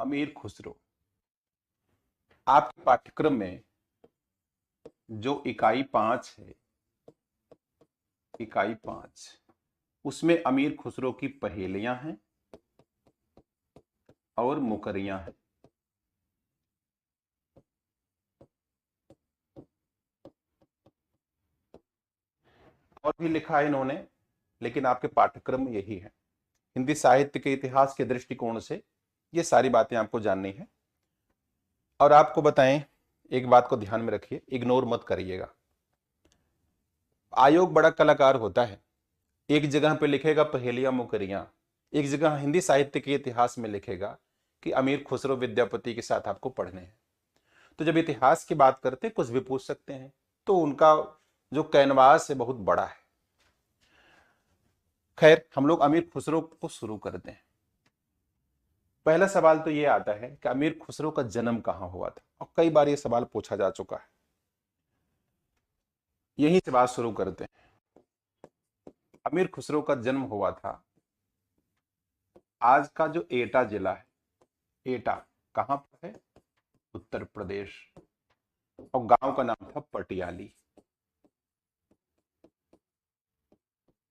अमीर खुसरो। आपके पाठ्यक्रम में जो इकाई 5 है, इकाई 5, उसमें अमीर खुसरो की पहेलियां हैं और मुकरियां हैं। और भी लिखा है इन्होंने, लेकिन आपके पाठ्यक्रम में यही है। हिंदी साहित्य के इतिहास के दृष्टिकोण से ये सारी बातें आपको जाननी है। और आपको बताएं, एक बात को ध्यान में रखिए, इग्नोर मत करिएगा। आयोग बड़ा कलाकार होता है, एक जगह पे लिखेगा पहेलियां मुकरियां, एक जगह हिंदी साहित्य के इतिहास में लिखेगा कि अमीर खुसरो विद्यापति के साथ आपको पढ़ने हैं। तो जब इतिहास की बात करते हैं, कुछ भी पूछ सकते हैं, तो उनका जो कैनवास है बहुत बड़ा है। खैर, हम लोग अमीर खुसरो को शुरू करते हैं। पहला सवाल तो ये आता है कि अमीर खुसरो का जन्म कहां हुआ था, और कई बार ये सवाल पूछा जा चुका है। यहीं से बात शुरू करते हैं। अमीर खुसरो का जन्म हुआ था आज का जो एटा जिला है, एटा कहां पर है? उत्तर प्रदेश। और गांव का नाम था पटियाली,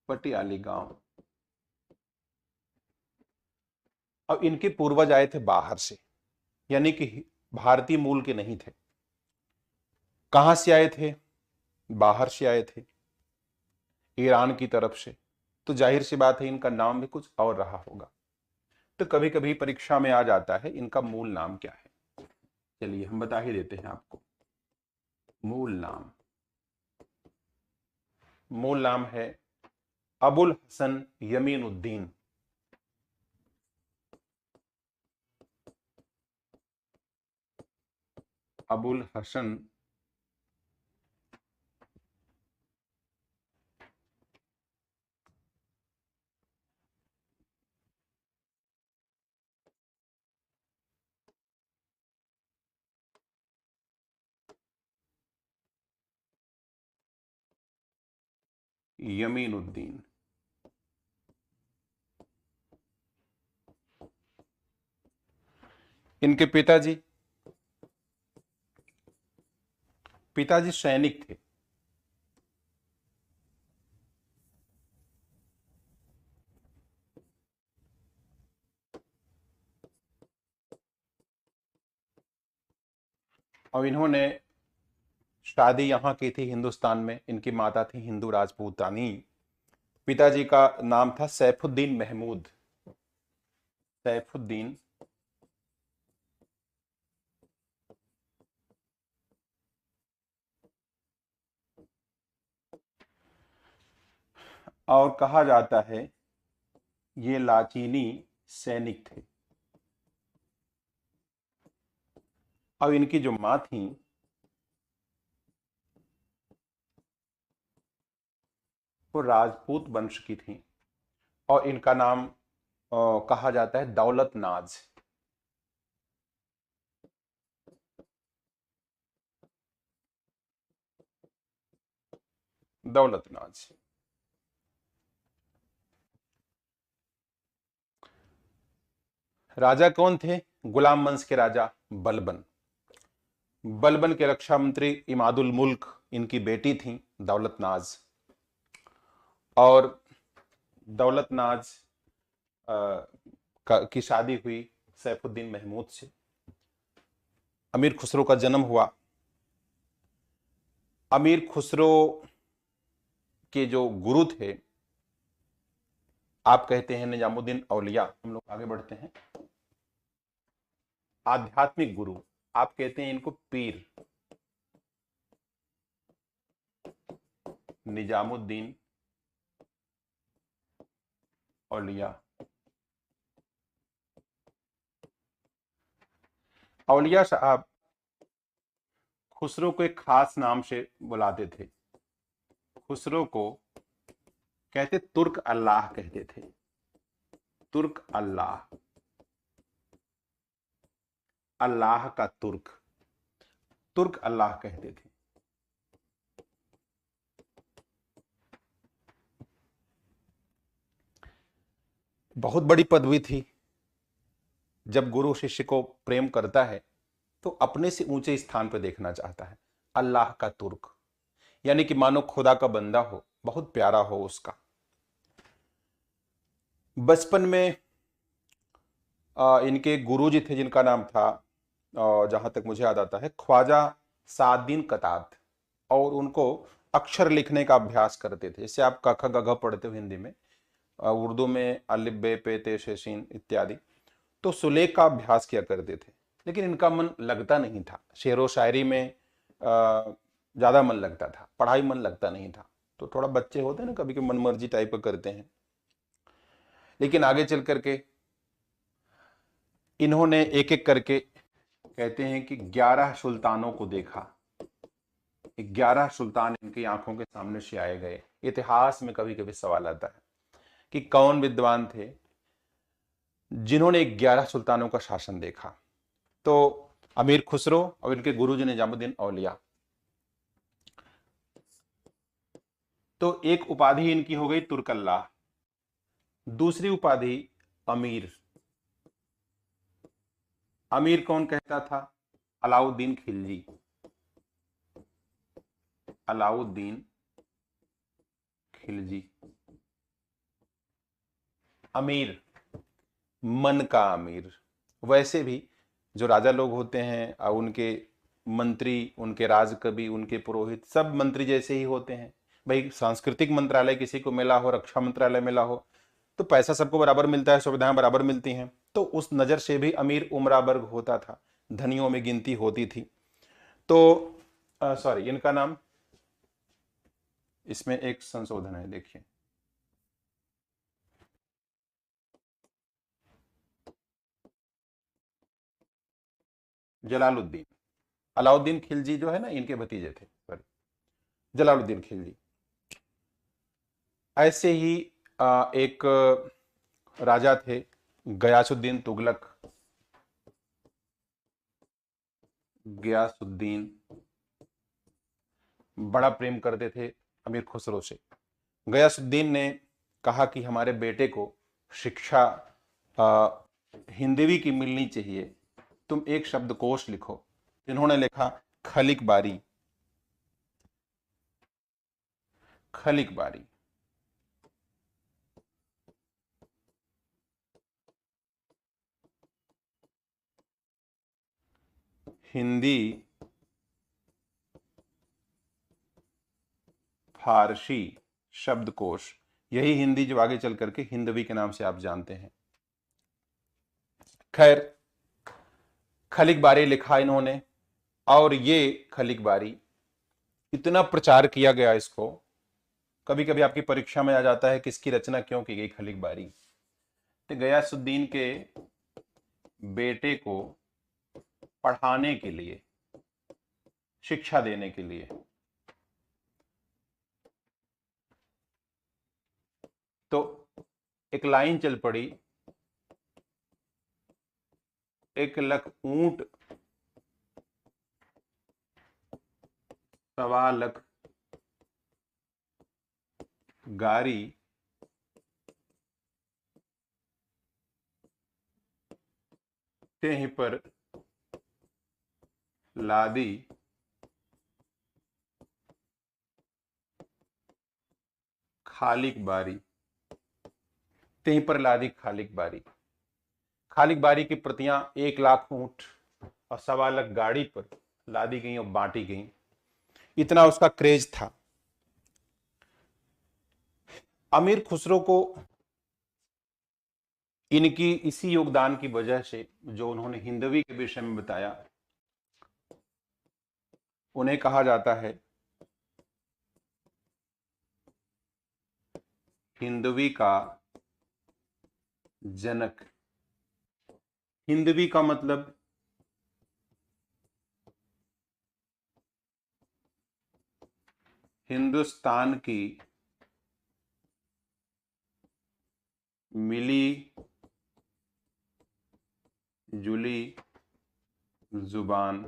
पटियाली गांव। अब इनके पूर्वज आए थे बाहर से, यानी कि भारतीय मूल के नहीं थे। कहां से आए थे? बाहर से आए थे, ईरान की तरफ से। तो जाहिर सी बात है इनका नाम भी कुछ और रहा होगा। तो कभी कभी परीक्षा में आ जाता है इनका मूल नाम क्या है। चलिए हम बता ही देते हैं आपको। मूल नाम, मूल नाम है अबुल हसन यमीनुद्दीन। अबुल हसन यमीनुद्दीन। इनके पिताजी, पिताजी सैनिक थे। और इन्होंने शादी यहाँ की थी हिंदुस्तान में। इनकी माता थी हिंदू राजपूतानी। पिताजी का नाम था सैफुद्दीन महमूद, सैफुद्दीन। और कहा जाता है ये लाचीनी सैनिक थे। और इनकी जो माँ थी वो राजपूत वंश की थी। और इनका नाम कहा जाता है दौलत नाज। दौलत नाज। राजा कौन थे? गुलाम वंश के राजा बलबन। बलबन के रक्षा मंत्री इमादुल मुल्क इनकी बेटी थी दौलत नाज। और दौलत नाज की शादी हुई सैफुद्दीन महमूद से। अमीर खुसरो का जन्म हुआ। अमीर खुसरो के जो गुरु थे, आप कहते हैं निजामुद्दीन औलिया। हम लोग आगे बढ़ते हैं। आध्यात्मिक गुरु, आप कहते हैं इनको पीर। निजामुद्दीन औलिया। औलिया साहब खुसरो को एक खास नाम से बुलाते थे। खुसरो को कहते तुर्क अल्लाह कहते थे। तुर्क अल्लाह, अल्लाह का तुर्क, तुर्क अल्लाह कहते थे। बहुत बड़ी पदवी थी। जब गुरु शिष्य को प्रेम करता है तो अपने से ऊंचे स्थान पर देखना चाहता है। अल्लाह का तुर्क, यानी कि मानो खुदा का बंदा हो, बहुत प्यारा हो उसका। बचपन में इनके गुरुजी थे जिनका नाम था, जहां तक मुझे याद आता है, ख्वाजा सादीन कताब, और उनको अक्षर लिखने का अभ्यास करते थे। जैसे आप क ख ग घ पढ़ते हो हिंदी में, उर्दू में अलिफ बे पे ते शे शीन इत्यादि, तो सुलेख का अभ्यास किया करते थे। लेकिन इनका मन लगता नहीं था, शेर व शायरी में ज्यादा मन लगता था, पढ़ाई मन लगता नहीं था। तो थोड़ा बच्चे होते हैं ना, कभी कभी मनमर्जी टाइप का करते हैं। लेकिन आगे चल करके इन्होंने एक एक करके, कहते हैं कि 11 सुल्तानों को देखा। 11 सुल्तान इनकी आंखों के सामने से आए गए। इतिहास में कभी कभी सवाल आता है कि कौन विद्वान थे जिन्होंने 11 सुल्तानों का शासन देखा। तो अमीर खुसरो और इनके गुरुजी निजामुद्दीन औलिया। तो एक उपाधि इनकी हो गई तुर्कल्लाह, दूसरी उपाधि अमीर। अमीर कौन कहता था? अलाउद्दीन खिलजी। अलाउद्दीन खिलजी अमीर, मन का अमीर। वैसे भी जो राजा लोग होते हैं, उनके मंत्री, उनके राजकवि, उनके पुरोहित, सब मंत्री जैसे ही होते हैं। भाई सांस्कृतिक मंत्रालय किसी को मिला हो, रक्षा मंत्रालय मिला हो, तो पैसा सबको बराबर मिलता है, सुविधाएं बराबर मिलती हैं। तो उस नजर से भी अमीर उमरा वर्ग होता था, धनियों में गिनती होती थी। तो सॉरी, इनका नाम, इसमें एक संशोधन है, देखिए। जलालुद्दीन। अलाउद्दीन खिलजी जो है ना, इनके भतीजे थे, सॉरी, जलालुद्दीन खिलजी। ऐसे ही एक राजा थे गयासुद्दीन तुगलक। गयासुद्दीन बड़ा प्रेम करते थे अमीर खुसरो से। गयासुद्दीन ने कहा कि हमारे बेटे को शिक्षा हिंदवी की मिलनी चाहिए, तुम एक शब्दकोश लिखो। इन्होंने लिखा खलिक बारी। खलिक बारी हिंदी फारसी शब्दकोश, यही हिंदी जो आगे चल करके हिंदवी के नाम से आप जानते हैं। खैर, खलिक बारी लिखा इन्होंने, और ये खलिक बारी इतना प्रचार किया गया इसको, कभी कभी आपकी परीक्षा में आ जाता है किसकी रचना क्यों की गई खलिक बारी। तो गयासुद्दीन के बेटे को पढ़ाने के लिए, शिक्षा देने के लिए, तो एक लाइन चल पड़ी, 1,00,000 ऊंट, 1,25,00,000 गारी, तेह पर लादी खालिक बारी। तेह पर लादी खालिक बारी। खालिक बारी की प्रतियां 1,00,000 ऊंट और 1,25,00,000 गाड़ी पर लादी गई और बांटी गई। इतना उसका क्रेज था। अमीर खुसरो को इनकी इसी योगदान की वजह से, जो उन्होंने हिंदवी के विषय में बताया, उन्हें कहा जाता है हिंदवी का जनक। हिंदवी का मतलब हिंदुस्तान की मिली जुली जुबान।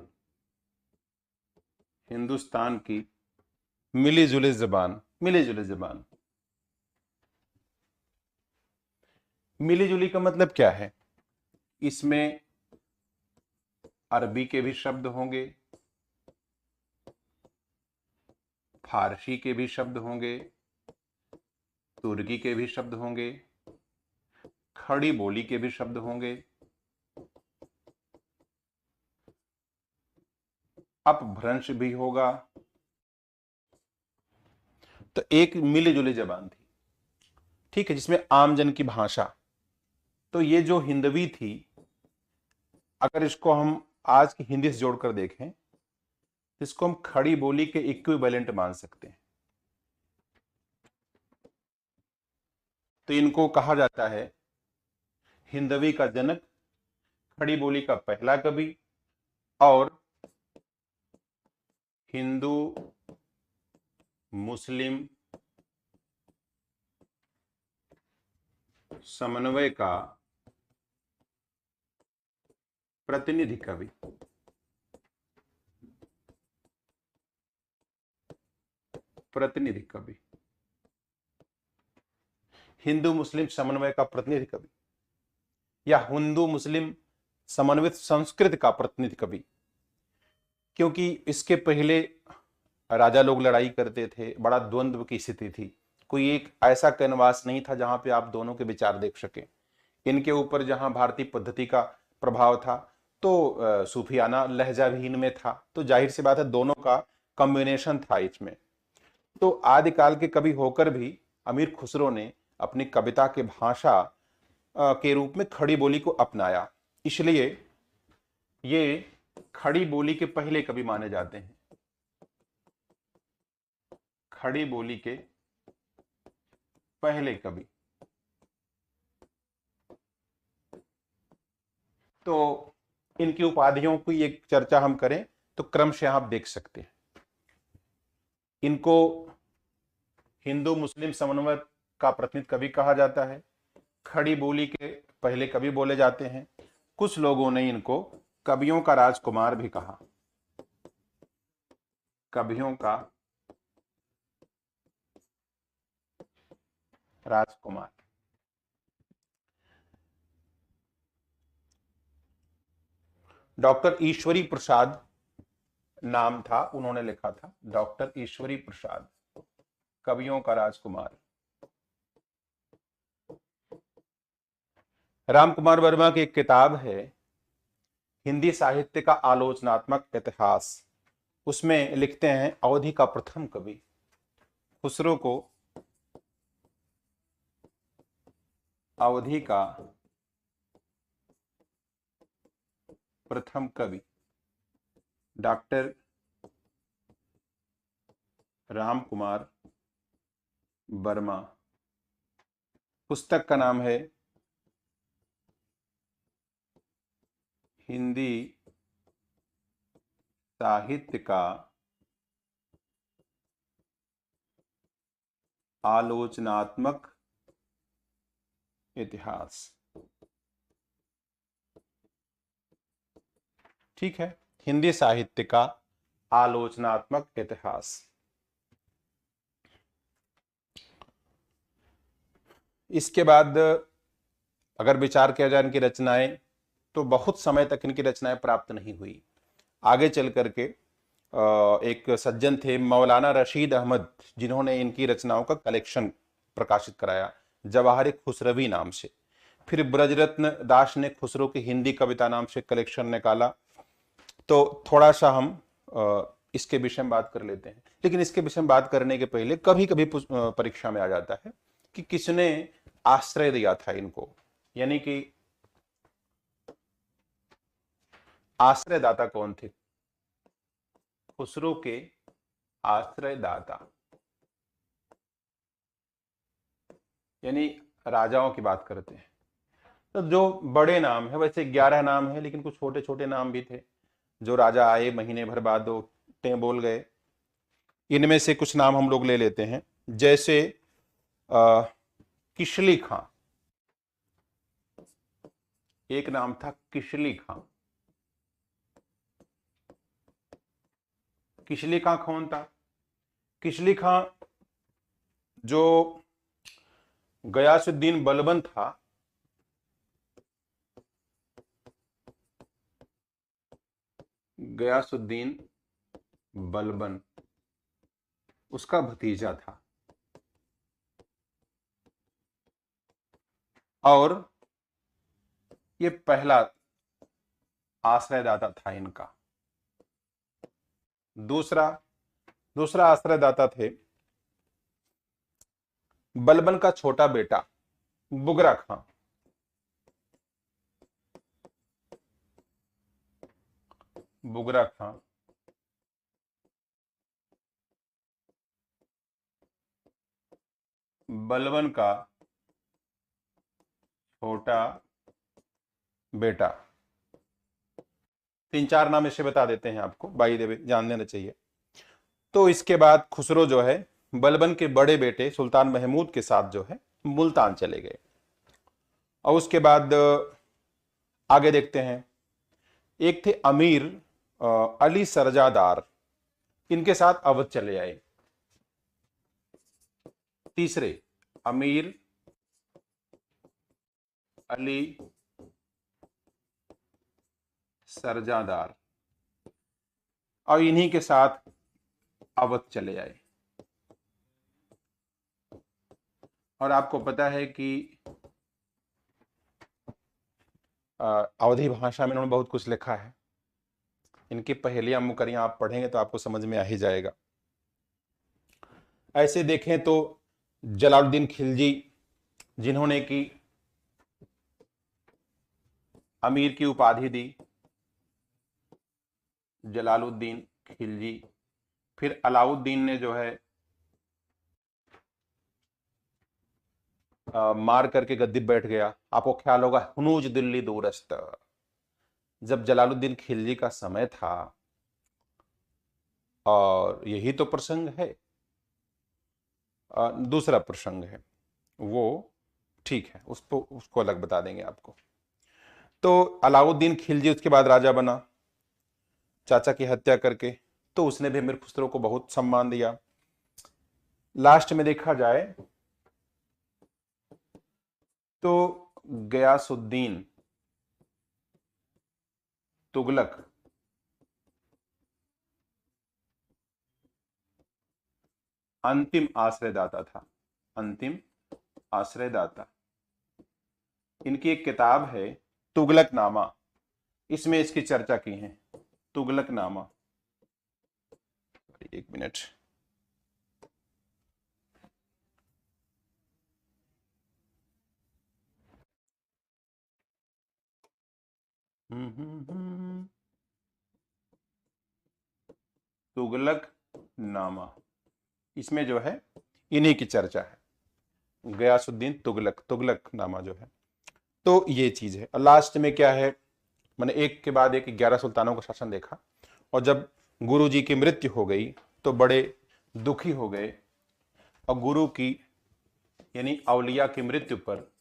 हिंदुस्तान की मिली जुली जुबान। मिली जुली जुबान। मिली जुली का मतलब क्या है? इसमें अरबी के भी शब्द होंगे, फारसी के भी शब्द होंगे, तुर्की के भी शब्द होंगे, खड़ी बोली के भी शब्द होंगे, अपभ्रंश भी होगा। तो एक मिली जुली जबान थी, ठीक है, जिसमें आमजन की भाषा। तो ये जो हिंदवी थी, अगर इसको हम आज की हिंदी से जोड़कर देखें तो इसको हम खड़ी बोली के इक्विवेलेंट मान सकते हैं। तो इनको कहा जाता है हिंदवी का जनक, खड़ी बोली का पहला कवि और हिंदू मुस्लिम समन्वय का प्रतिनिधि कवि। प्रतिनिधि कवि, हिंदू मुस्लिम समन्वय का प्रतिनिधि कवि, या हिंदू मुस्लिम समन्वित संस्कृत का प्रतिनिधि कवि। क्योंकि इसके पहले राजा लोग लड़ाई करते थे, बड़ा द्वंद्व की स्थिति थी, कोई एक ऐसा कैनवास नहीं था जहां पे आप दोनों के विचार देख सके। इनके ऊपर जहां भारतीय पद्धति का प्रभाव था तो सूफियाना लहजा भी इनमें था, तो जाहिर सी बात है दोनों का कॉम्बिनेशन था इसमें। तो आदिकाल के कवि होकर भी अमीर खुसरो ने अपनी कविता के भाषा के रूप में खड़ी बोली को अपनाया, इसलिए ये खड़ी बोली के पहले कवि माने जाते हैं। खड़ी बोली के पहले कवि। तो इनकी उपाधियों की एक चर्चा हम करें तो क्रमशः आप देख सकते हैं। इनको हिंदू मुस्लिम समन्वय का प्रतिनिधि कवि कहा जाता है, खड़ी बोली के पहले कवि बोले जाते हैं। कुछ लोगों ने इनको कवियों का राजकुमार भी कहा, कवियों का राजकुमार। डॉक्टर ईश्वरी प्रसाद नाम था, उन्होंने लिखा था, डॉक्टर ईश्वरी प्रसाद, कवियों का राजकुमार। रामकुमार वर्मा की एक किताब है हिंदी साहित्य का आलोचनात्मक इतिहास, उसमें लिखते हैं अवधि का प्रथम कवि। खुसरो को अवधि का प्रथम कवि डॉक्टर रामकुमार वर्मा। पुस्तक का नाम है हिंदी साहित्य का आलोचनात्मक इतिहास। ठीक है, हिंदी साहित्य का आलोचनात्मक इतिहास। इसके बाद अगर विचार किया जाए इनकी रचनाएं, तो बहुत समय तक इनकी रचनाएं प्राप्त नहीं हुई। आगे चल करके एक सज्जन थे मौलाना रशीद अहमद, जिन्होंने इनकी रचनाओं का कलेक्शन प्रकाशित कराया जवाहर खुसरवी नाम से। फिर ब्रजरत्न दास ने खुसरो की हिंदी कविता नाम से कलेक्शन निकाला। तो थोड़ा सा हम इसके विषय में बात कर लेते हैं, लेकिन इसके विषय में बात करने के पहले कभी कभी परीक्षा में आ जाता है कि किसने आश्रय दिया था इनको, यानी कि आश्रयदाता कौन थे। खुसरो के आश्रयदाता यानी राजाओं की बात करते हैं तो जो बड़े नाम है, वैसे 11 नाम है, लेकिन कुछ छोटे छोटे नाम भी थे जो राजा आए महीने भर बाद दो टें बोल गए। इनमें से कुछ नाम हम लोग ले लेते हैं, जैसे किशली खां, एक नाम था किशली खां। किशली खां कौन था? किशली खां जो गयासुद्दीन बलबन था, गयासुद्दीन बलबन उसका भतीजा था और ये पहला आश्रयदाता था इनका। दूसरा दूसरा आश्रयदाता थे बलबन का छोटा बेटा बुगरा खां। बुगरा खां बलबन का छोटा बेटा। 3-4 नाम इसे बता देते हैं आपको, बाई द वे जान लेना चाहिए। तो इसके बाद खुसरो जो है बलबन के बड़े बेटे सुल्तान महमूद के साथ जो है मुल्तान चले गए। और उसके बाद आगे देखते हैं, एक थे अमीर अली सरजादार, इनके साथ अवध चले आए। तीसरे अमीर अली सरजादार और इन्हीं के साथ अवध चले आए। और आपको पता है कि अवधी भाषा में इन्होंने बहुत कुछ लिखा है। इनकी पहेलियां मुकरियां आप पढ़ेंगे तो आपको समझ में आ ही जाएगा। ऐसे देखें तो जलालुद्दीन खिलजी, जिन्होंने की अमीर की उपाधि दी, जलालुद्दीन खिलजी। फिर अलाउद्दीन ने जो है मार करके गद्दी बैठ गया। आपको ख्याल होगा हुनूज दिल्ली दूरस्त, जब जलालुद्दीन खिलजी का समय था, और यही तो प्रसंग है, दूसरा प्रसंग है वो, ठीक है, उसको अलग बता देंगे आपको। तो अलाउद्दीन खिलजी उसके बाद राजा बना चाचा की हत्या करके, तो उसने भी अमीर खुसरो को बहुत सम्मान दिया। लास्ट में देखा जाए तो गयासुद्दीन तुगलक अंतिम आश्रयदाता था, अंतिम आश्रयदाता। इनकी एक किताब है तुगलकनामा, इसमें इसकी चर्चा की है। तुगलकनामा, एक मिनट, तुगलकनामा, इसमें जो है इन्हीं की चर्चा है, गयासुद्दीन तुगलक, तुगलकनामा जो है। तो ये चीज है। लास्ट में क्या है, मैंने एक के बाद एक 11 सुल्तानों का शासन देखा, और जब गुरु जी की मृत्यु हो गई तो बड़े दुखी हो गए। और गुरु की यानी औलिया की मृत्यु पर,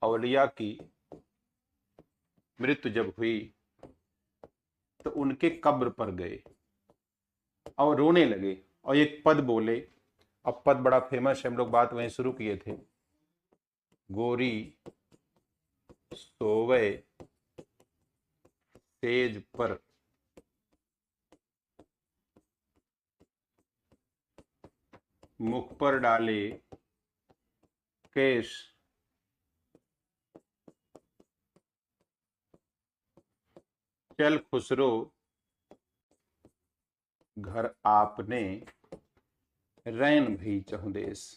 औलिया की मृत्यु जब हुई तो उनके कब्र पर गए और रोने लगे और एक पद बोले। अब पद बड़ा फेमस है, हम लोग बात वहीं शुरू किए थे। गोरी सोवे सेज पर, मुख पर डाले केश, चल खुसरो घर आपने, रैन भी चहुदेश।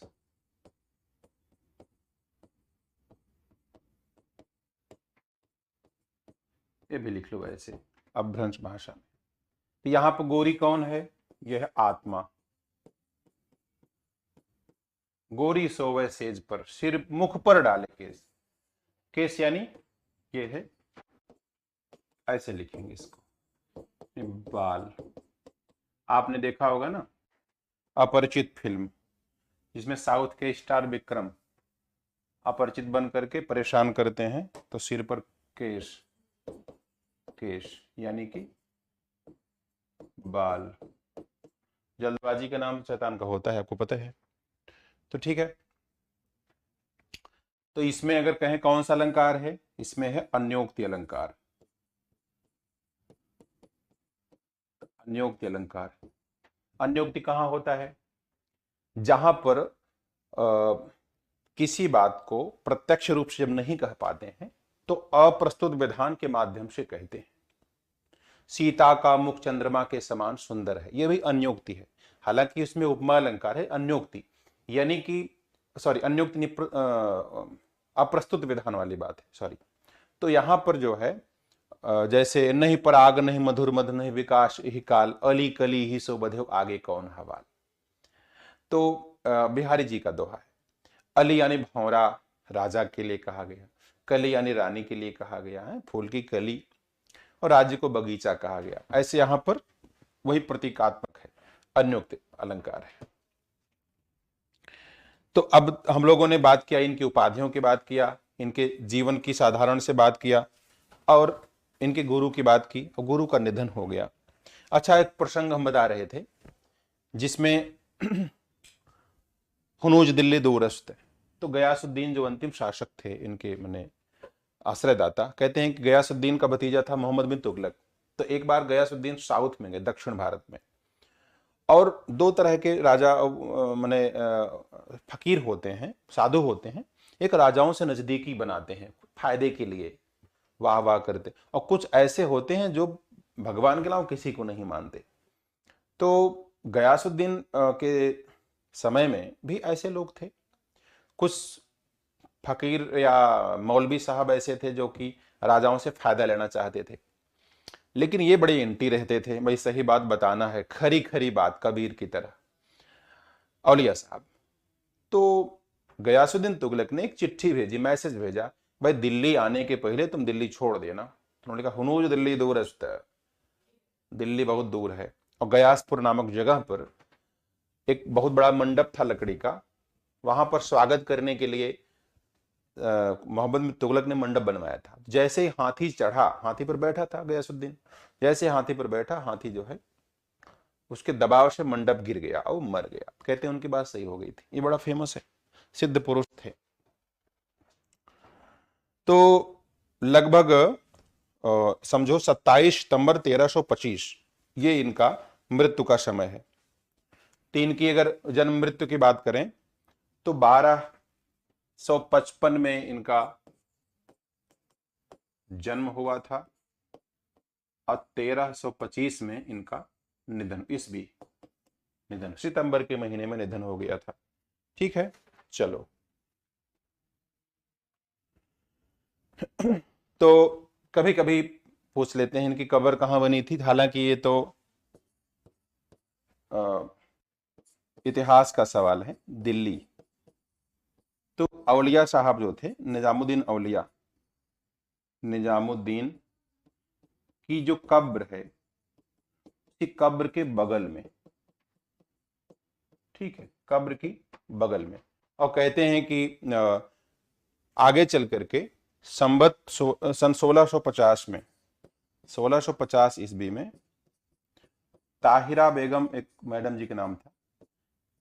ये भी लिख लो ऐसे अपभ्रंश भाषा में। तो यहां पर गोरी कौन है, यह है आत्मा। गोरी सोवे सेज पर, सिर मुख पर डाले केस, केस यानी ये है, ऐसे लिखेंगे इसको, बाल। आपने देखा होगा ना अपरिचित फिल्म, जिसमें साउथ के स्टार विक्रम अपरिचित बन करके परेशान करते हैं, तो सिर पर केश, केश यानी कि बाल। जल्दबाजी का नाम शैतान का होता है, आपको पता है। तो ठीक है, तो इसमें अगर कहें कौन सा अलंकार है, इसमें है अन्योक्ति अलंकार। अन्योक्ति अलंकार। अन्योक्ति कहां होता है? जहां पर किसी बात को प्रत्यक्ष रूप से जब नहीं कह पाते हैं तो अप्रस्तुत विधान के माध्यम से कहते हैं। सीता का मुख चंद्रमा के समान सुंदर है, यह भी अन्योक्ति है। हालांकि इसमें उपमा अलंकार है, अन्योक्ति यानी कि सॉरी अन्योक्ति नहीं, अप्रस्तुत विधान वाली बात है, सॉरी। तो यहां पर जो है जैसे नहीं पराग नहीं मधुर मध नहीं विकास ही काल, अली कली ही सो बधो आगे कौन हवाल। तो बिहारी जी का दोहा है। अली यानी भौरा, राजा के लिए कहा गया। कली यानी रानी के लिए कहा गया है, फूल की कली। और राज्य को बगीचा कहा गया। ऐसे यहां पर वही प्रतीकात्मक है, अन्योक्ति अलंकार है। तो अब हम लोगों ने बात किया, इनकी उपाधियों की बात किया, इनके जीवन की साधारण से बात किया, और इनके गुरु की बात की, और गुरु का निधन हो गया। अच्छा, एक प्रसंग हम बता रहे थे जिसमें हुनूज दिल्ली दूरस्त। तो गयासुद्दीन जो अंतिम शासक थे इनके मैंने आश्रयदाता, कहते हैं कि गयासुद्दीन का भतीजा था मोहम्मद बिन तुगलक। तो एक बार गयासुद्दीन साउथ में गए, दक्षिण भारत में, और दो तरह के राजा माने फकीर होते हैं, साधु होते हैं। एक राजाओं से नजदीकी बनाते हैं फायदे के लिए, वाह वाह करते, और कुछ ऐसे होते हैं जो भगवान के अलावा किसी को नहीं मानते। तो गयासुद्दीन के समय में भी ऐसे लोग थे। कुछ फकीर या मौलवी साहब ऐसे थे जो कि राजाओं से फायदा लेना चाहते थे, लेकिन ये बड़े इंटी रहते थे। भाई सही बात बताना है, खरी खरी बात, कबीर की तरह औलिया साहब। तो गयासुद्दीन तुगलक ने एक चिट्ठी भेजी, मैसेज भेजा, भाई दिल्ली आने के पहले तुम दिल्ली छोड़ देना। तो उन्होंने कहा हुनूज दिल्ली दूर, दिल्ली बहुत दूर है। और गयासपुर नामक जगह पर एक बहुत बड़ा मंडप था लकड़ी का, वहां पर स्वागत करने के लिए मोहम्मद बिन तुगलक ने मंडप बनवाया था। जैसे ही हाथी चढ़ा, हाथी पर बैठा था गयासुद्दीन, जैसे हाथी पर बैठा, हाथी जो है उसके दबाव से मंडप गिर गया और मर गया। कहते हैं उनकी बात सही हो गई थी। ये बड़ा फेमस है, सिद्ध पुरुष थे। तो लगभग समझो 27 सितंबर 1325 ये इनका मृत्यु का समय है। तीन की अगर जन्म मृत्यु की बात करें तो 1255 में इनका जन्म हुआ था और 1325 में इनका निधन, ईस्वी निधन, सितंबर के महीने में निधन हो गया था। ठीक है, चलो। तो कभी कभी पूछ लेते हैं इनकी कब्र कहां बनी थी। हालांकि ये तो इतिहास का सवाल है। दिल्ली। तो औलिया साहब जो थे, निजामुद्दीन औलिया, निजामुद्दीन की जो कब्र है, उसकी कब्र के बगल में, ठीक है, कब्र की बगल में। और कहते हैं कि आगे चल करके सन 1650 में, 1650 ईस्वी में ताहिरा बेगम, एक मैडम जी के नाम था,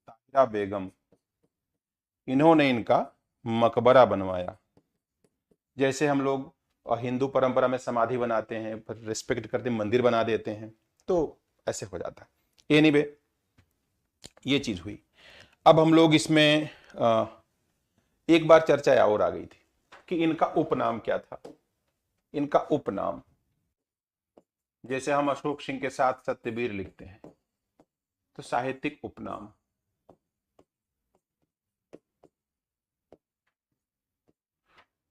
ताहिरा बेगम, इन्होंने इनका मकबरा बनवाया। जैसे हम लोग हिंदू परंपरा में समाधि बनाते हैं, फिर रिस्पेक्ट करते मंदिर बना देते हैं, तो ऐसे हो जाता है। एनीवे, ये चीज हुई। अब हम लोग इसमें एक बार चर्चा और आ गई थी कि इनका उपनाम क्या था। इनका उपनाम, जैसे हम अशोक सिंह के साथ सत्यवीर लिखते हैं, तो साहित्यिक उपनाम।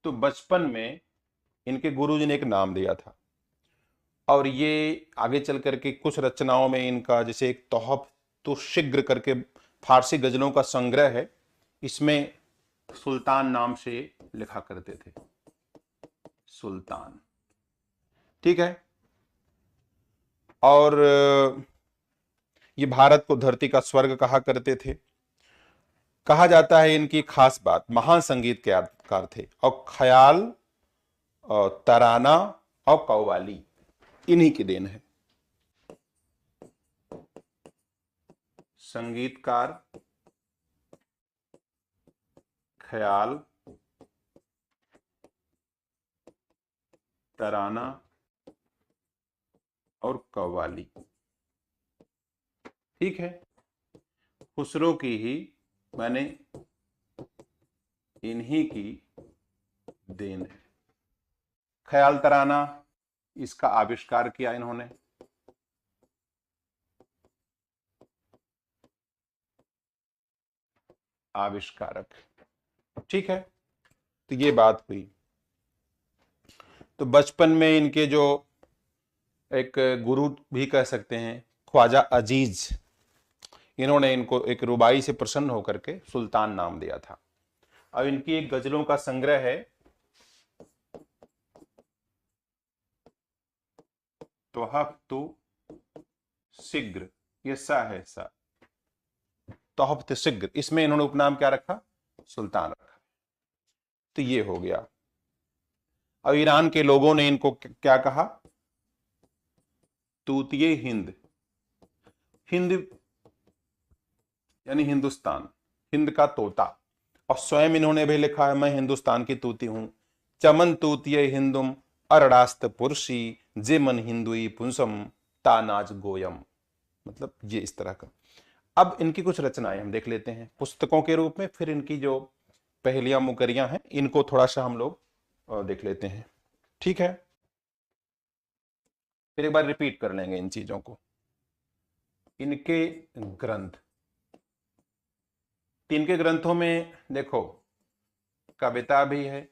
तो बचपन में इनके गुरुजी ने एक नाम दिया था, और ये आगे चल करके कुछ रचनाओं में इनका, जैसे एक तोहफ तो शीघ्र करके फारसी गजलों का संग्रह है, इसमें सुल्तान नाम से लिखा करते थे, सुल्तान। ठीक है। और ये भारत को धरती का स्वर्ग कहा करते थे। कहा जाता है इनकी खास बात, महान संगीतकार थे, और ख्याल और तराना और कव्वाली इन्हीं की देन है। संगीतकार, ख्याल तराना और कव्वाली। ठीक है, खुसरो की ही माने इन्हीं की देन है। ख्याल तराना, इसका आविष्कार किया इन्होंने। आविष्कारक। ठीक है, तो ये बात हुई। तो बचपन में इनके जो एक गुरु भी कह सकते हैं, ख्वाजा अजीज, इन्होंने इनको एक रुबाई से प्रसन्न होकर के सुल्तान नाम दिया था। अब इनकी एक गजलों का संग्रह है, तोहफ्तु सिग्र, ये सा है सा, तोहफ्त सिग्र, इसमें इन्होंने उपनाम क्या रखा? सुल्तान रखा। तो ये हो गया। अब ईरान के लोगों ने इनको क्या कहा? तूतिए हिंद। हिंद यानी हिंदुस्तान, हिंद का तोता। और स्वयं इन्होंने भी लिखा है, मैं हिंदुस्तान की तूती हूं। चमन तूतिये हिंदुम अरडास्त पुरुषी जे मन हिंदुई पुंसम तानाज गोयम। मतलब ये इस तरह का। अब इनकी कुछ रचनाएं हम देख लेते हैं पुस्तकों के रूप में, फिर इनकी जो पहेलियां मुकरियां हैं इनको थोड़ा सा हम लोग देख लेते हैं। ठीक है, फिर एक बार रिपीट कर लेंगे इन चीजों को। इनके ग्रंथ, इनके ग्रंथों में देखो कविता भी है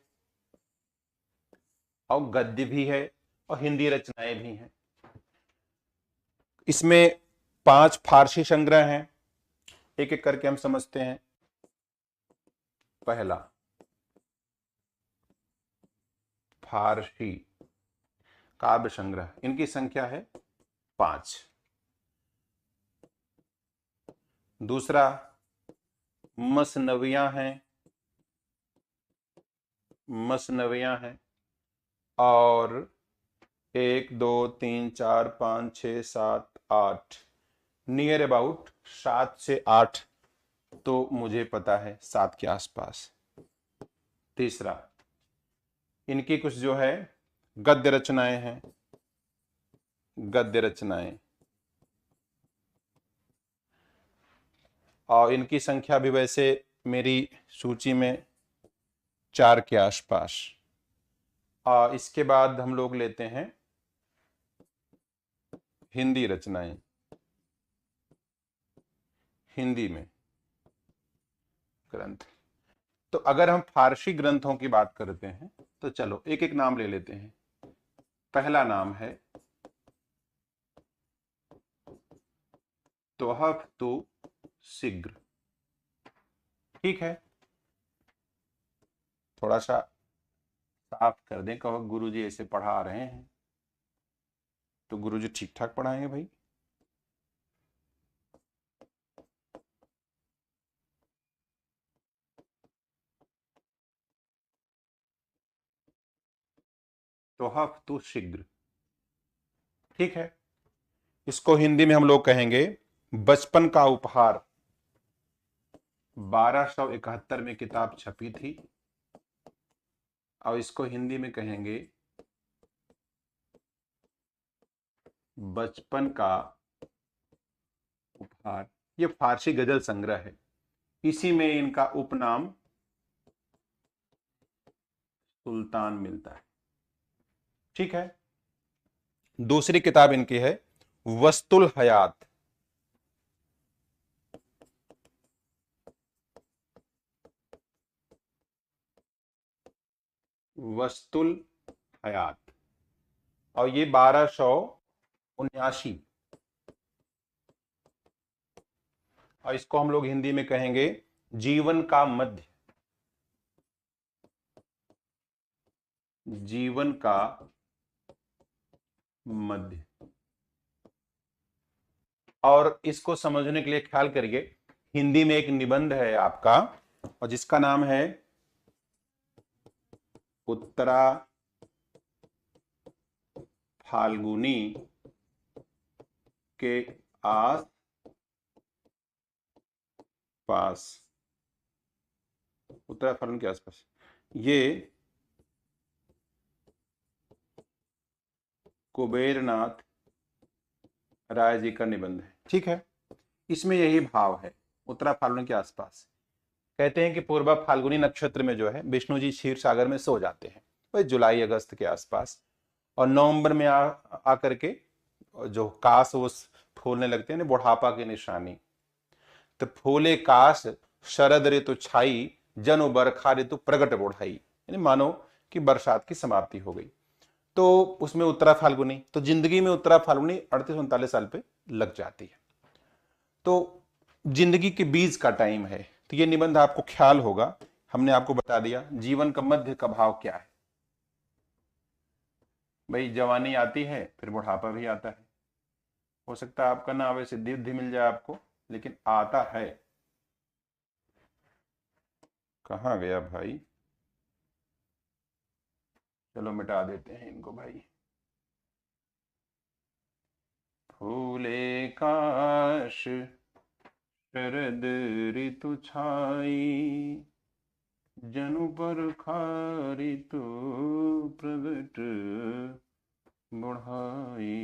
और गद्य भी है और हिंदी रचनाएं भी हैं। इसमें 5 फारसी संग्रह हैं, एक एक करके हम समझते हैं। पहला फारसी काव्य संग्रह, इनकी संख्या है 5। दूसरा मसनवियां हैं, मसनवियां हैं, और 1 2 3 4 5 6 7 8, नियर अबाउट 7 से 8 तो मुझे पता है, 7 के आसपास। तीसरा इनकी कुछ जो है गद्य रचनाएं हैं, गद्य रचनाएं, और इनकी संख्या भी वैसे मेरी सूची में 4 के आसपास। इसके बाद हम लोग लेते हैं हिंदी रचनाएं, हिंदी में ग्रंथ। तो अगर हम फारसी ग्रंथों की बात करते हैं तो चलो एक एक नाम ले लेते हैं। पहला नाम है तोहफ्तु सिग्र। ठीक है, थोड़ा सा साफ कर दें, कहो गुरुजी ऐसे पढ़ा रहे हैं तो गुरुजी ठीक ठाक पढ़ाएंगे भाई। तोहफ्तु सिग्र। ठीक है, इसको हिंदी में हम लोग कहेंगे बचपन का उपहार। 1271 में किताब छपी थी, और इसको हिंदी में कहेंगे बचपन का उपहार। ये फारसी गजल संग्रह है, इसी में इनका उपनाम सुल्तान मिलता है। ठीक है, दूसरी किताब इनकी है वस्तुल हयात। वस्तुल हयात, और ये 1279, और इसको हम लोग हिंदी में कहेंगे जीवन का मध्य। जीवन का मध्य। और इसको समझने के लिए ख्याल करिए, हिंदी में एक निबंध है आपका, और जिसका नाम है उत्तरा फाल्गुनी के आस पास, उत्तरा फाल्गुनी के आसपास। ये कुबेरनाथ राय जी का निबंध है। ठीक है, इसमें यही भाव है, उत्तरा फाल्गुनी के आसपास। कहते हैं कि पूर्वा फाल्गुनी नक्षत्र में जो है विष्णु जी क्षीर सागर में सो जाते हैं, वही जुलाई अगस्त के आसपास, और नवंबर में आकर के जो काश वो फूलने लगते हैं, बुढ़ापा की निशानी। तो फूले काश शरद ऋतु छाई, जनु बरखा ऋतु प्रगट बुढ़ाई, यानी मानो कि बरसात की समाप्ति हो गई। तो उसमें उत्तरा फाल्गुनी, तो जिंदगी में उत्तरा फाल्गुनी 38-39 साल पे लग जाती है। तो जिंदगी के बीज का टाइम है। तो ये निबंध आपको ख्याल होगा, हमने आपको बता दिया जीवन का मध्य का भाव क्या है। भाई जवानी आती है, फिर बुढ़ापा भी आता है। हो सकता है आपका ना आवे, सिद्धि उद्धि मिल जाए आपको, लेकिन आता है। कहाँ गया भाई? चलो मिटा देते हैं इनको भाई। फूले काश शरद ऋतु छाई, जनु बरखा ऋतु प्रगट बुढ़ाई,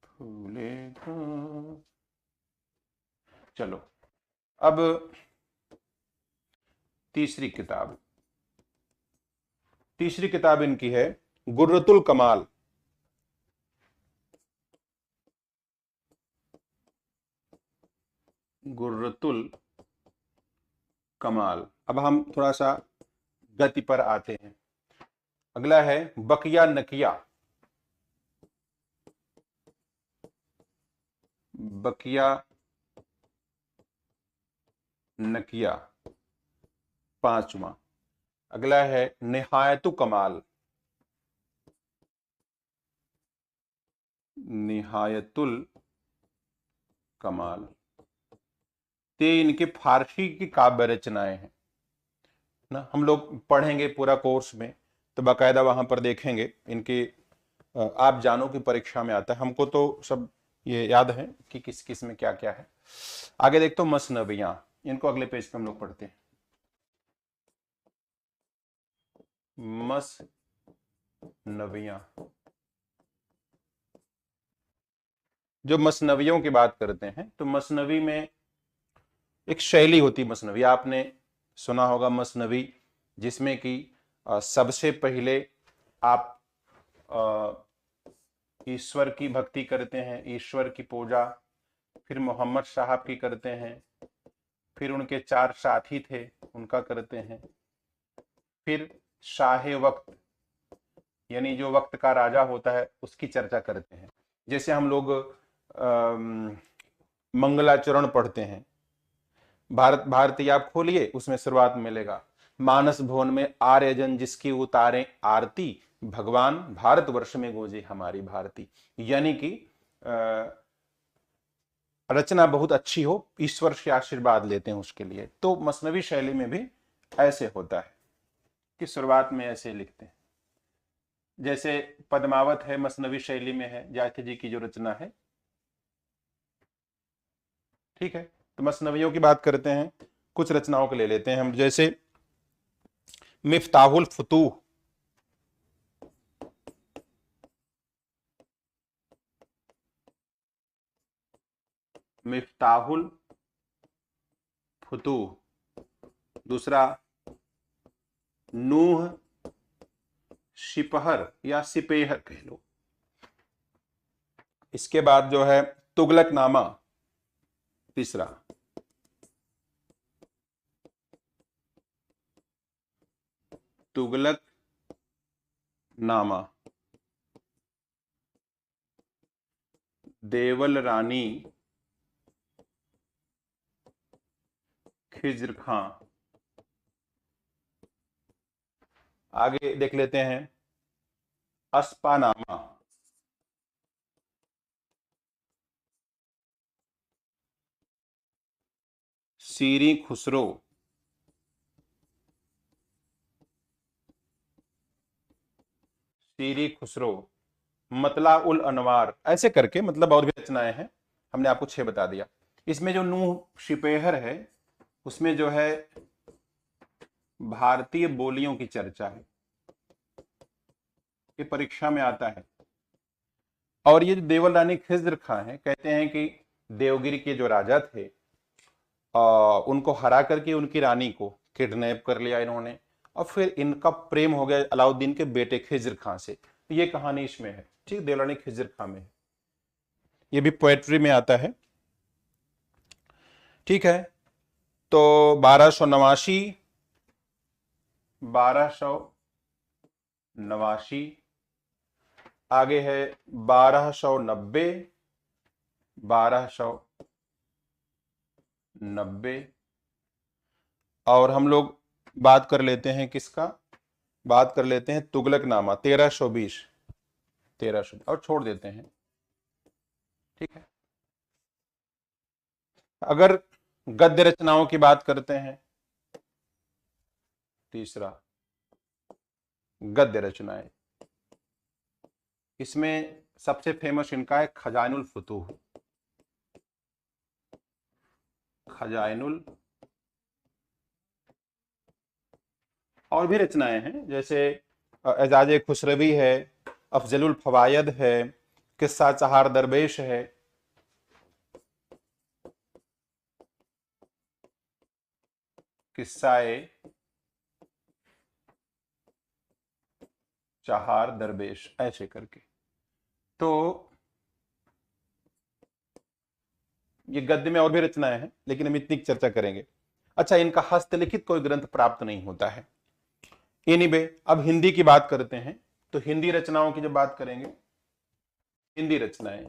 फूले का। चलो अब तीसरी किताब इनकी है गुर्रतुल कमाल। गुर्रतुल कमाल। अब हम थोड़ा सा गति पर आते हैं। अगला है बकिया नकिया। बकिया नकिया 5वां। अगला है निहायतु कमाल। निहायतुल कमाल। ते इनके फारसी की काव्य रचनाएं हैं ना। हम लोग पढ़ेंगे पूरा कोर्स में तो बाकायदा वहां पर देखेंगे इनके। आप जानो की परीक्षा में आता है, हमको तो सब ये याद है कि किस किस में क्या क्या है। आगे देखते हो मसनवियां, इनको अगले पेज पे हम लोग पढ़ते हैं। मसनवियां, जो मसनवियों की बात करते हैं तो मसनवी में एक शैली होती है। मसनवी आपने सुना होगा, मसनवी जिसमें कि सबसे पहले आप ईश्वर की भक्ति करते हैं, ईश्वर की पूजा, फिर मोहम्मद साहब की करते हैं, फिर उनके 4 साथी थे उनका करते हैं, फिर शाहे वक्त यानी जो वक्त का राजा होता है उसकी चर्चा करते हैं। जैसे हम लोग मंगलाचरण पढ़ते हैं, भारतीय आप खोलिए, उसमें शुरुआत में मिलेगा मानस भुवन में आर्यजन जिसकी उतारे आरती, भगवान भारतवर्ष में गूंजे हमारी भारती। यानी कि रचना बहुत अच्छी हो, ईश्वर से आशीर्वाद लेते हैं उसके लिए। तो मसनवी शैली में भी ऐसे होता है कि शुरुआत में ऐसे लिखते हैं। जैसे पद्मावत है, मसनवी शैली में है, जायति जी की जो रचना है। ठीक है, तो मसनवियों की बात करते हैं, कुछ रचनाओं को ले लेते हैं हम। जैसे मिफ्ताहुल फुतूह, मिफ्ताहुल फुतूह। दूसरा नूह शिपहर या सिपेहर कह लो। इसके बाद जो है तुगलकनामा, तीसरा। तुगलक नामा। देवल रानी खिज्र खां। आगे देख लेते हैं अस्पानामा। सीरी खुसरो। सीरी खुसरो, मतला उल अनवार, ऐसे करके मतलब और भी रचनाएं हैं। हमने आपको 6 बता दिया। इसमें जो नूह शिपेहर है उसमें जो है भारतीय बोलियों की चर्चा है। ये परीक्षा में आता है। और ये जो देवल रानी खिज्र खां है, कहते हैं कि देवगिरी के जो राजा थे उनको हरा करके उनकी रानी को किडनैप कर लिया इन्होंने, और फिर इनका प्रेम हो गया अलाउद्दीन के बेटे खिज्र खां से। तो ये कहानी इसमें है, ठीक, देवल रानी खिज्र खां में है, ये भी पोएट्री में आता है। ठीक है, तो 1289, 1289, आगे है 1290, 1290, और हम लोग बात कर लेते हैं किसका, बात कर लेते हैं तुगलकनामा 1320, 1320 और छोड़ देते हैं। ठीक है, अगर गद्य रचनाओं की बात करते हैं, तीसरा गद्य रचनाएं, इसमें सबसे फेमस इनका है खजाइनुल फुतूह, खजाइनुल, और भी रचनाएं हैं जैसे एजाज खुसरवी है, अफजलुल फवायद है, किस्सा चहार दरवेश है, किस्साए चहार दरवेश, ऐसे करके। तो ये गद्य में और भी रचनाएं हैं, लेकिन हम इतनी चर्चा करेंगे। अच्छा, इनका हस्तलिखित कोई ग्रंथ प्राप्त नहीं होता है। एनीवे, अब हिंदी की बात करते हैं। तो हिंदी रचनाओं की जब बात करेंगे, हिंदी रचनाएं,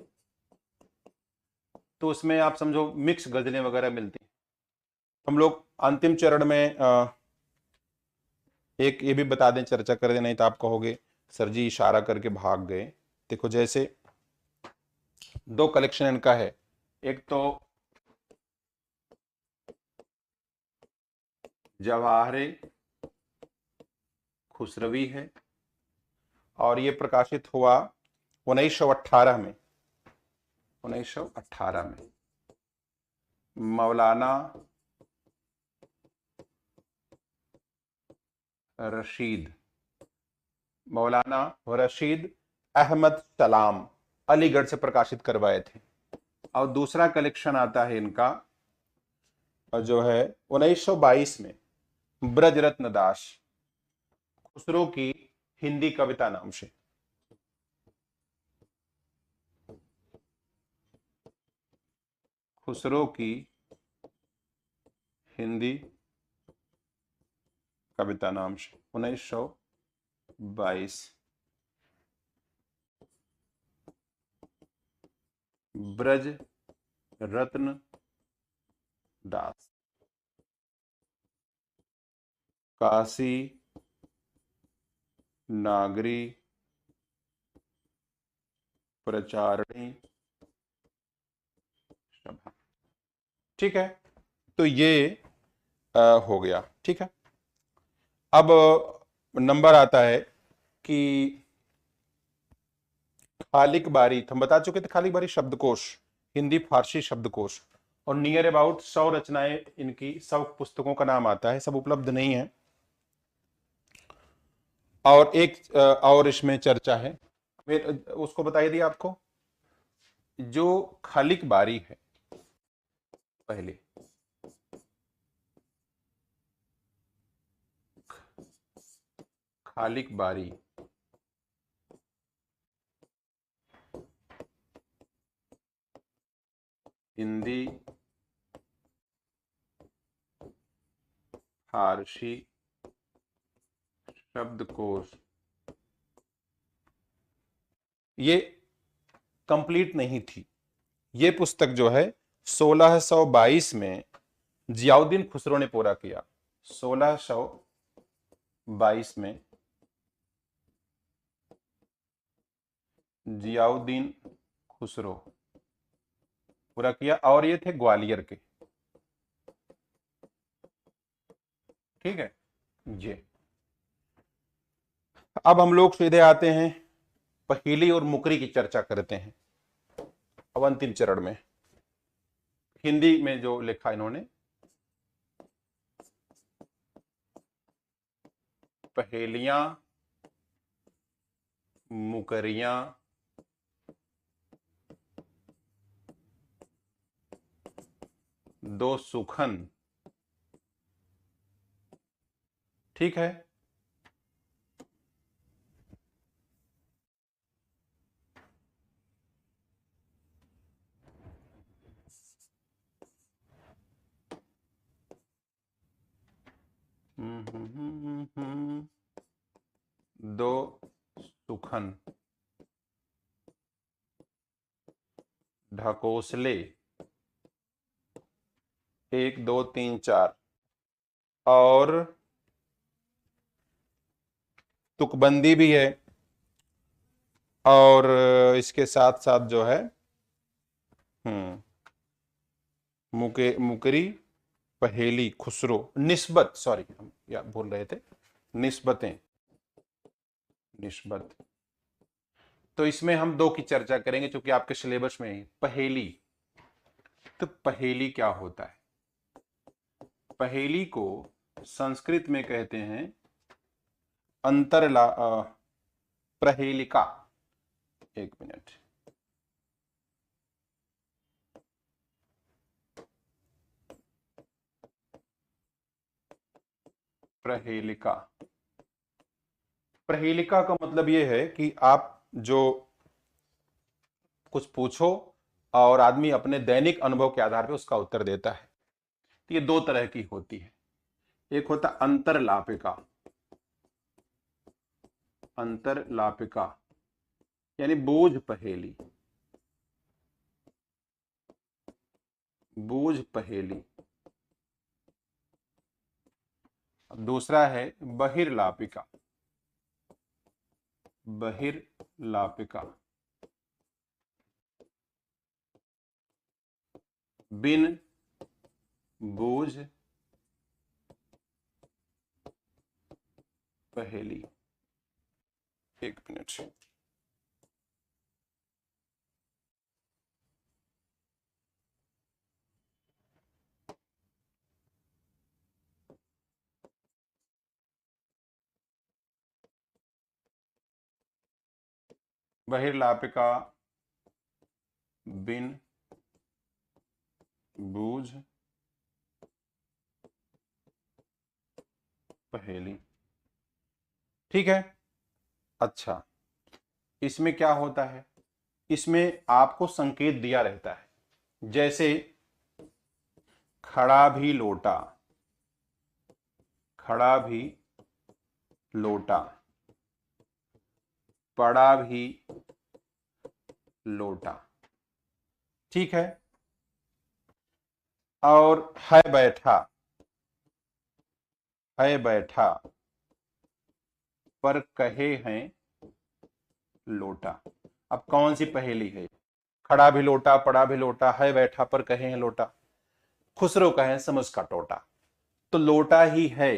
तो उसमें आप समझो मिक्स गजलें वगैरह मिलती हैं। हम लोग अंतिम चरण में एक ये भी बता दें, चर्चा कर दें, नहीं तो आप कहोगे सर जी इशारा करके भाग गए। देखो, जैसे दो कलेक्शन इनका है, एक तो जवाहरे खुसरवी है, और ये प्रकाशित हुआ 1918 में, 1918 में। मौलाना रशीद, मौलाना रशीद अहमद सलाम अलीगढ़ से प्रकाशित करवाए थे। और दूसरा कलेक्शन आता है इनका जो है 1922 में, ब्रजरत्न दास खुसरो की हिंदी कविता नाम से। खुसरो की हिंदी कविता नाम से 1922, ब्रज रत्न दास, काशी नागरी प्रचारणी सभा। ठीक है, तो ये हो गया। ठीक है, अब नंबर आता है कि खालिक बारी, हम बता चुके थे, खालिक बारी शब्दकोश, हिंदी फारसी शब्दकोश, और नियर अबाउट 100 रचनाएं इनकी, 100 पुस्तकों का नाम आता है, सब उपलब्ध नहीं है। और एक और इसमें चर्चा है, उसको बताइए दिया आपको, जो खालिक बारी है, पहले खालिक बारी हिंदी फारसी शब्दकोश, ये कंप्लीट नहीं थी। ये पुस्तक जो है 1622 में जियाउद्दीन खुसरो ने पूरा किया, 1622 में जियाउद्दीन खुसरो पूरा किया, और ये थे ग्वालियर के। ठीक है, ये अब हम लोग सीधे आते हैं पहेली और मुकरी की चर्चा करते हैं। अब अंतिम चरण में हिंदी में जो लिखा इन्होंने, पहेलियां मुकरियां दो सुखन। ठीक है। दो सुखन ढकोसले, 1 2 3 4। और तुकबंदी भी है, और इसके साथ साथ जो है मुकरी, पहेली, खुसरो, निस्बत, सॉरी हम या बोल रहे थे निस्बतें, निस्बत। तो इसमें हम दो की चर्चा करेंगे क्योंकि आपके सिलेबस में है पहेली। तो पहेली क्या होता है? पहेली को संस्कृत में कहते हैं अंतरला प्रहेलिका। 1 मिनट। प्रहेलिका। प्रहेलिका का मतलब यह है कि आप जो कुछ पूछो और आदमी अपने दैनिक अनुभव के आधार पर उसका उत्तर देता है। तो ये दो तरह की होती है। एक होता अंतरलापिका। अंतरलापिका यानी बूझ पहेली। बूझ पहेली। दूसरा है बहिर्लापिका। बहिर्लापिका बिन बूझ पहेली। 1 मिनट। बहिर्लापिका बिन बूझ पहेली। ठीक है। अच्छा, इसमें क्या होता है? इसमें आपको संकेत दिया रहता है, जैसे खड़ा भी लोटा, खड़ा भी लोटा, पड़ा भी लोटा। ठीक है। और है बैठा, है बैठा पर कहे हैं लोटा। अब कौन सी पहेली है? खड़ा भी लोटा, पड़ा भी लोटा, है बैठा पर कहे हैं लोटा, खुसरो कहे समझ का टोटा। तो लोटा ही है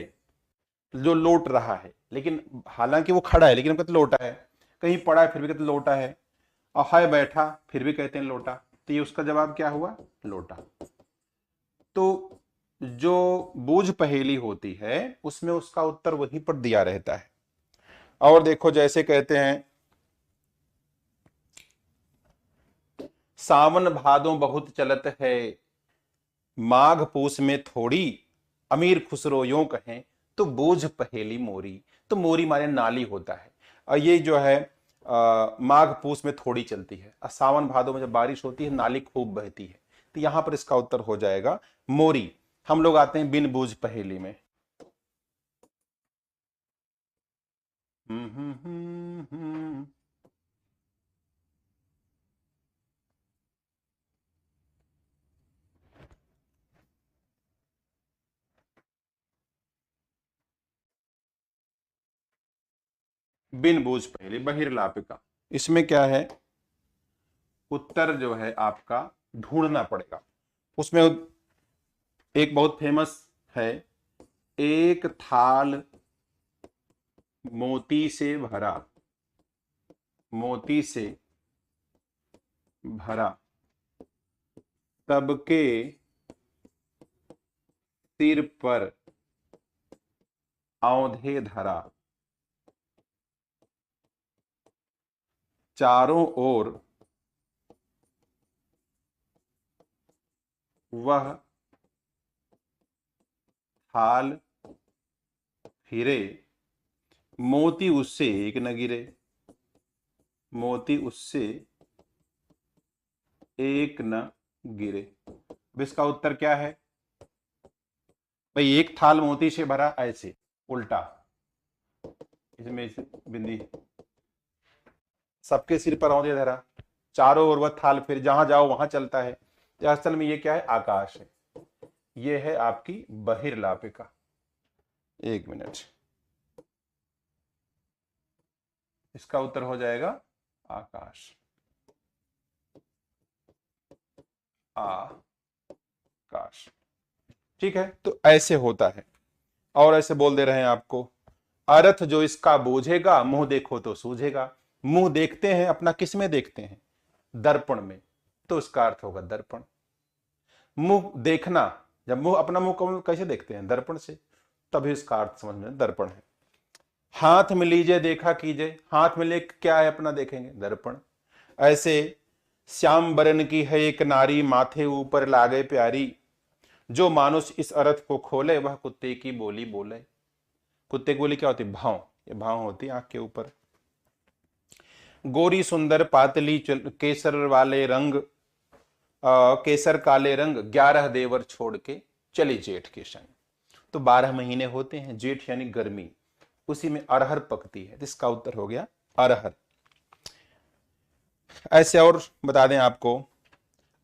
जो लोट रहा है, लेकिन हालांकि वो खड़ा है लेकिन हम कहते लोटा है। कहीं पड़ा है फिर भी कहते लोटा है, और है बैठा फिर भी कहते हैं लोटा। तो ये उसका जवाब क्या हुआ? लोटा। तो जो बूझ पहेली होती है उसमें उसका उत्तर वहीं पर दिया रहता है। और देखो जैसे कहते हैं सावन भादो बहुत चलत है, माघ पूस में थोड़ी, अमीर खुसरो यूं कहें तो बूझ पहेली मोरी। तो मोरी माने नाली होता है, और ये जो है माघ पूस में थोड़ी चलती है, और सावन भादो में जब बारिश होती है नाली खूब बहती है। तो यहां पर इसका उत्तर हो जाएगा मोरी। हम लोग आते हैं बिन बूझ पहेली में। हम्म हम्म हम्म हम्म। बिन बूझ पहेली बहिर्लापिका। इसमें क्या है? उत्तर जो है आपका ढूंढना पड़ेगा। उसमें एक बहुत फेमस है, एक थाल मोती से भरा, मोती से भरा, सबके सिर पर औंधे धरा, चारों ओर वह थाल फिरे, मोती उससे एक न गिरे। मोती उससे एक न गिरे। अब इसका उत्तर क्या है भाई? एक थाल मोती से भरा, ऐसे उल्टा, इसमें इस बिंदी सबके सिर पर औंधे धरा, चारों ओर वह थाल फिर, जहां जाओ वहां चलता है। तो असल में ये क्या है? आकाश है। ये है आपकी बहिर्लापिका। एक मिनट, इसका उत्तर हो जाएगा आकाश। आकाश। ठीक है, तो ऐसे होता है। और ऐसे बोल दे रहे हैं आपको, अर्थ जो इसका बूझेगा, मुंह देखो तो सूझेगा। मुंह देखते हैं अपना, किस में देखते हैं? दर्पण में, तो इसका अर्थ होगा दर्पण। मुंह देखना, जब मुंह अपना मुंह को कैसे देखते हैं? दर्पण से, तभी इसका अर्थ समझ में दर्पण है। हाथ में लीजिए देखा कीजिए, हाथ में ले क्या है अपना? देखेंगे दर्पण। ऐसे श्याम बरन की है एक नारी, माथे ऊपर लागे प्यारी, जो मानुष इस अर्थ को खोले, वह कुत्ते की बोली बोले। कुत्ते की बोली क्या होती? भाव। ये भाव होती है आंख के ऊपर। गोरी सुंदर पातली केसर वाले रंग, केसर काले रंग, 11 देवर छोड़ के चली जेठ के संग। तो 12 महीने होते हैं, जेठ यानी गर्मी, उसी में अरहर पकती है। इसका उत्तर हो गया अरहर। ऐसे और बता दें आपको,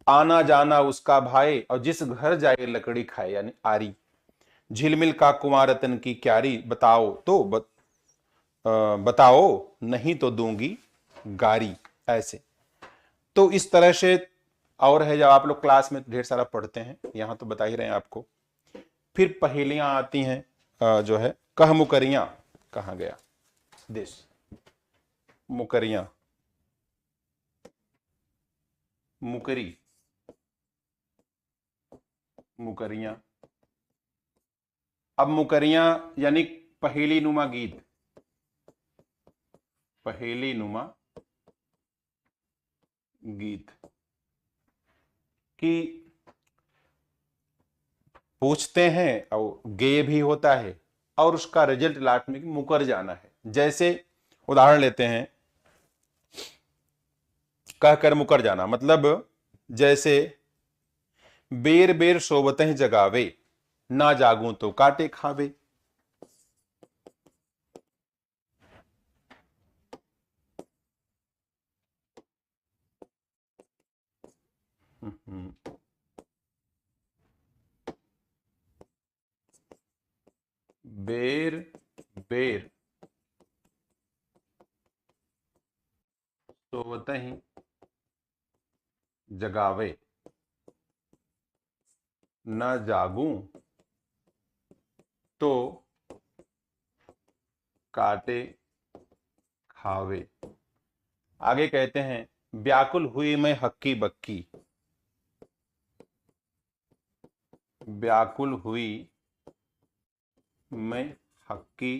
आना जाना उसका भाई, और जिस घर जाए लकड़ी खाए, यानी आरी। झिलमिल का कुमार रतन की क्यारी, बताओ तो बताओ नहीं तो दूंगी गारी। ऐसे तो इस तरह से। और है, जब आप लोग क्लास में ढेर सारा पढ़ते हैं, यहां तो बता ही रहे हैं आपको। फिर पहेलियां आती हैं, जो है कह मुकरियां, कहा गया देश। मुकरियां, मुकरी, मुकरियां। अब मुकरियां यानी पहेली नुमा गीत। पहेली नुमा गीत कि पूछते हैं और गेय भी होता है, और उसका रिजल्ट लास्ट में मुकर जाना है। जैसे उदाहरण लेते हैं, कहकर मुकर जाना मतलब जैसे बेर बेर सोवत जगावे, ना जागूं तो काटे खावे। बेर बेर सोवत जगावे, न जागूं तो काटे खावे। आगे कहते हैं, व्याकुल हुई मैं हक्की बक्की। व्याकुल हुई मैं हक्की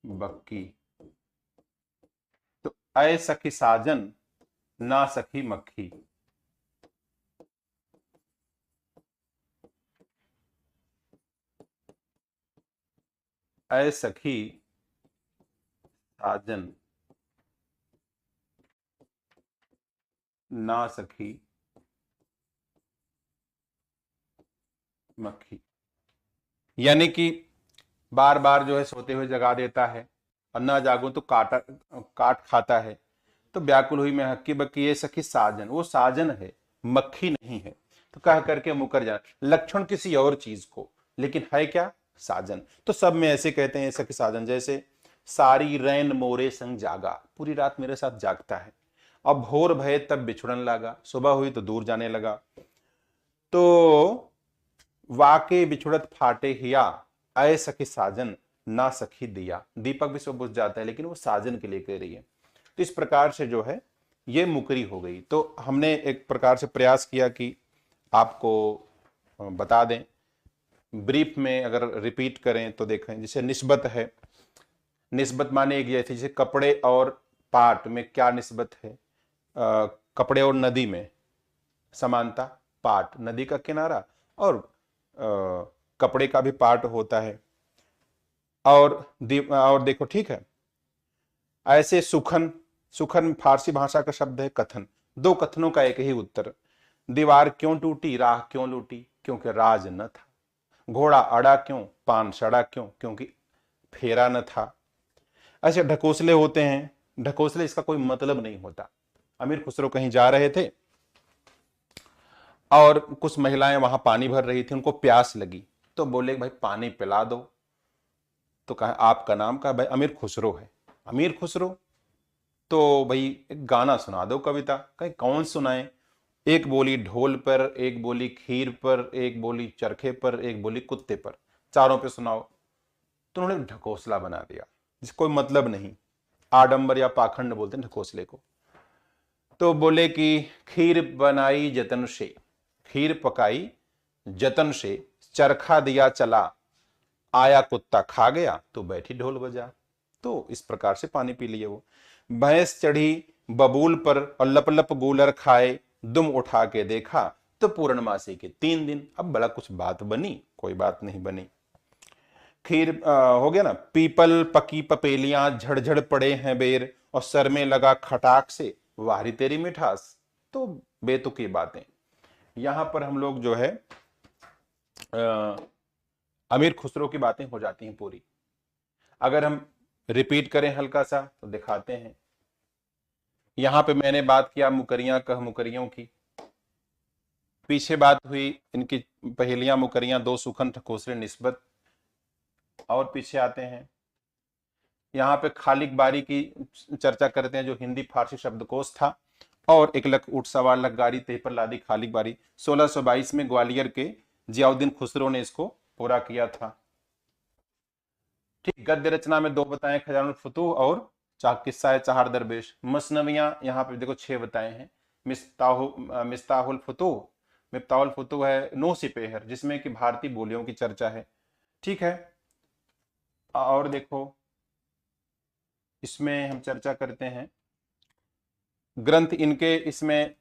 बक्की, तो ऐ सखी साजन, ना सखी मक्खी। ऐ सखी साजन, ना सखी मक्खी। यानी कि बार बार जो है सोते हुए जगा देता है, और ना जागो तो काट खाता है। तो व्याकुल हुई मैं हक्की बक्की, ये सखी साजन, वो साजन है, मक्खी नहीं है। तो कह करके मुकर जाना, लक्षण किसी और चीज को, लेकिन है क्या? साजन। तो सब में ऐसे कहते हैं सखी साजन। जैसे सारी रैन मोरे संग जागा, पूरी रात मेरे साथ जागता है। अब भोर भये तब बिछुड़न लगा, सुबह हुई तो दूर जाने लगा। तो वाके बिछुड़त फाटे हिया, ऐ सखी साजन, ना सखी दिया। दीपक भी सब बुझ जाता है, लेकिन वो साजन के लिए कह रही है। तो इस प्रकार से जो है ये मुकरी हो गई। तो हमने एक प्रकार से प्रयास किया कि आपको बता दें। ब्रीफ में अगर रिपीट करें तो देखें, जैसे निस्बत है। निस्बत माने एक जैसे, जैसे कपड़े और पाट में क्या निस्बत है? कपड़े और नदी में समानता, पाट नदी का किनारा, और कपड़े का भी पार्ट होता है। और देखो, ठीक है, ऐसे सुखन, सुखन फारसी भाषा का शब्द है कथन। दो कथनों का एक ही उत्तर। दीवार क्यों टूटी, राह क्यों लूटी, क्योंकि राज न था। घोड़ा अड़ा क्यों, पान सड़ा क्यों, क्योंकि फेरा न था। ऐसे ढकोसले होते हैं। ढकोसले, इसका कोई मतलब नहीं होता। अमीर खुसरो कहीं जा रहे थे और कुछ महिलाएं वहां पानी भर रही थी, उनको प्यास लगी, तो बोले भाई पानी पिला दो। तो कहा आपका नाम का, भाई अमीर खुसरो है। अमीर खुसरो, तो भाई एक गाना सुना दो, कविता। कहीं कौन सुनाए? एक बोली ढोल पर, एक बोली खीर पर, एक बोली चरखे पर, एक बोली कुत्ते पर, चारों पे सुनाओ। तो उन्होंने ढकोसला बना दिया जिसका कोई मतलब नहीं। आडंबर या पाखंड बोलते हैं ढकोसले को। तो बोले कि खीर बनाई जतन से, खीर पकाई जतन से, चरखा दिया चला, आया कुत्ता खा गया, तो बैठी ढोल बजा। तो इस प्रकार से पानी पी लिए वो। भैंस चढ़ी बबूल पर और लप लप गूलर खाए, दुम उठा के देखा तो पूर्णमासी के 3 दिन। अब बड़ा कुछ बात बनी, कोई बात नहीं बनी। खीर हो गया ना। पीपल पकी पपेलियां, झड़झड़ पड़े हैं बेर, और सर में लगा खटाक से, वारी तेरी मिठास। तो बेतुकी बातें। यहां पर हम लोग जो है अमीर खुसरो की बातें हो जाती हैं पूरी। अगर हम रिपीट करें हल्का सा तो दिखाते हैं। यहां पे मैंने बात किया मुकरियां कह मुकरियों की, पीछे बात हुई इनकी पहेलियां मुकरियां, दो सुखन ठकोसरे निस्बत। और पीछे आते हैं, यहाँ पे खालिक बारी की चर्चा करते हैं, जो हिंदी फारसी शब्दकोश था। और एक लख ऊट सवार लख गाड़ी तेह पर लादी खालिक बारी, 1622 में ग्वालियर के जियाउद्दीन खुसरो ने इसको पूरा किया था। ठीक, गद्य रचना में 2 बताए, खजानुल फुतूह और किस्सा चार दरवेश। मसनवियां यहाँ पे देखो 6 बताए हैं। मिस्ताहुल फुतूह, मिफ्ताहुल फुतूह है नो सिपेहर, जिसमें कि भारतीय बोलियों की चर्चा है। ठीक है, और देखो इसमें हम चर्चा करते हैं ग्रंथ इनके। इसमें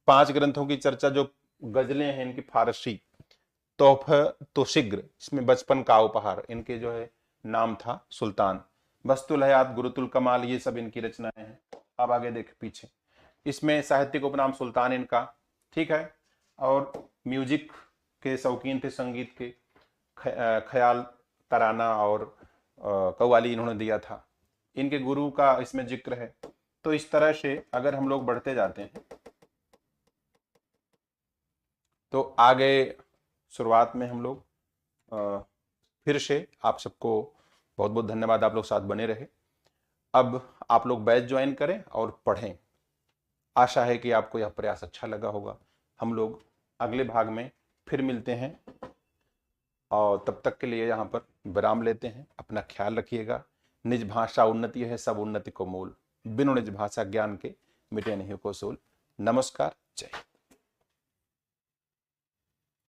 5 ग्रंथों की चर्चा, जो गजलें हैं इनकी फारसी। तोहफा तो शीघ्र, इसमें बचपन का उपहार, इनके जो है नाम था सुल्तान। बस्तुल हयात, गुरुतुल कमाल, ये सब इनकी रचनाएं हैं। अब आगे देख पीछे, इसमें साहित्यिक उपनाम सुल्तान इनका। ठीक है, और म्यूजिक के शौकीन थे, संगीत के। ख्याल, तराना और कव्वाली इन्होंने दिया था। इनके गुरु का इसमें जिक्र है। तो इस तरह से अगर हम लोग बढ़ते जाते हैं तो आगे शुरुआत में हम लोग फिर से आप सबको बहुत बहुत धन्यवाद, आप लोग साथ बने रहे। अब आप लोग बैच ज्वाइन करें और पढ़ें। आशा है कि आपको यह प्रयास अच्छा लगा होगा। हम लोग अगले भाग में फिर मिलते हैं, और तब तक के लिए यहाँ पर विराम लेते हैं। अपना ख्याल रखिएगा। निज भाषा उन्नति है, सब उन्नति को मूल। बिनु निज भाषा ज्ञान के, मिटे नहीं को सूल। नमस्कार, जय।